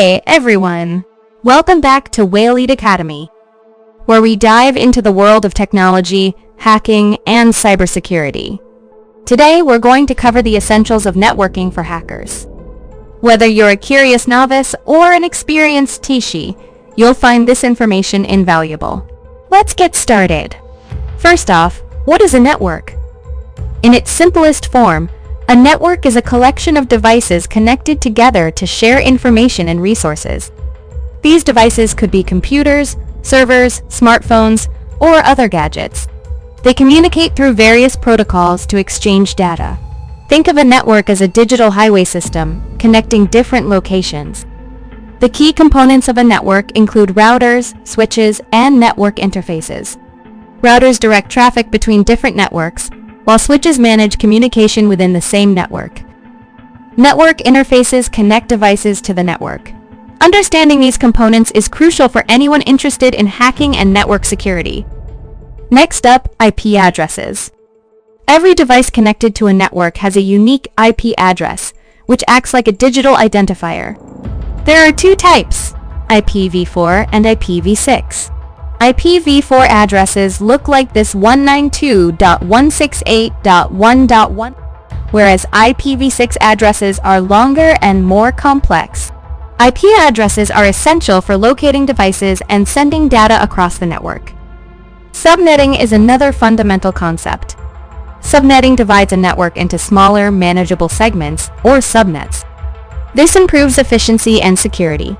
Hey everyone! Welcome back to Whale Academy, where we dive into the world of technology, hacking, and cybersecurity. Today we're going to cover the essentials of networking for hackers. Whether you're a curious novice or an experienced Tishi, you'll find this information invaluable. Let's get started. First off, what is a network? In its simplest form, a network is a collection of devices connected together to share information and resources. These devices could be computers, servers, smartphones, or other gadgets. They communicate through various protocols to exchange data. Think of a network as a digital highway system connecting different locations. The key components of a network include routers, switches, and network interfaces. Routers direct traffic between different networks, while switches manage communication within the same network. Network interfaces connect devices to the network. Understanding these components is crucial for anyone interested in hacking and network security. Next up, IP addresses. Every device connected to a network has a unique IP address, which acts like a digital identifier. There are two types, IPv4 and IPv6. IPv4 addresses look like this 192.168.1.1, whereas IPv6 addresses are longer and more complex. IP addresses are essential for locating devices and sending data across the network. Subnetting is another fundamental concept. Subnetting divides a network into smaller, manageable segments, or subnets. This improves efficiency and security.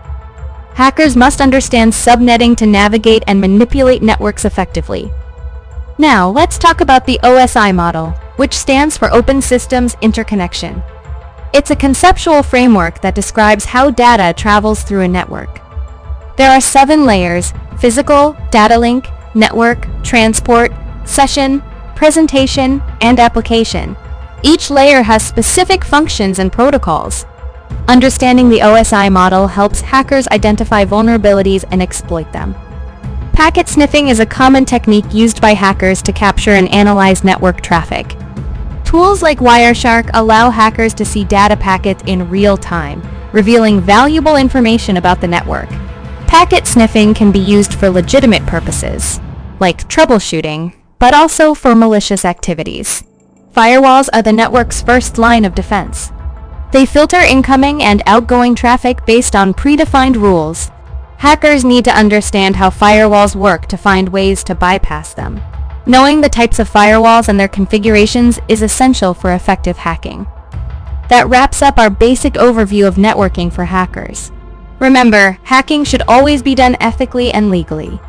Hackers must understand subnetting to navigate and manipulate networks effectively. Now, let's talk about the OSI model, which stands for Open Systems Interconnection. It's a conceptual framework that describes how data travels through a network. There are 7 layers: physical, data link, network, transport, session, presentation, and application. Each layer has specific functions and protocols. Understanding the OSI model helps hackers identify vulnerabilities and exploit them. Packet sniffing is a common technique used by hackers to capture and analyze network traffic. Tools like Wireshark allow hackers to see data packets in real time, revealing valuable information about the network. Packet sniffing can be used for legitimate purposes, like troubleshooting, but also for malicious activities. Firewalls are the network's first line of defense. They filter incoming and outgoing traffic based on predefined rules. Hackers need to understand how firewalls work to find ways to bypass them. Knowing the types of firewalls and their configurations is essential for effective hacking. That wraps up our basic overview of networking for hackers. Remember, hacking should always be done ethically and legally.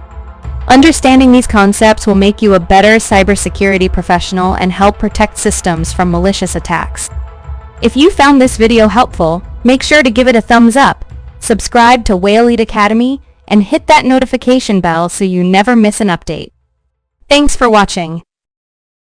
Understanding these concepts will make you a better cybersecurity professional and help protect systems from malicious attacks. If you found this video helpful, make sure to give it a thumbs up, subscribe to Whale Academy, and hit that notification bell so you never miss an update. Thanks for watching.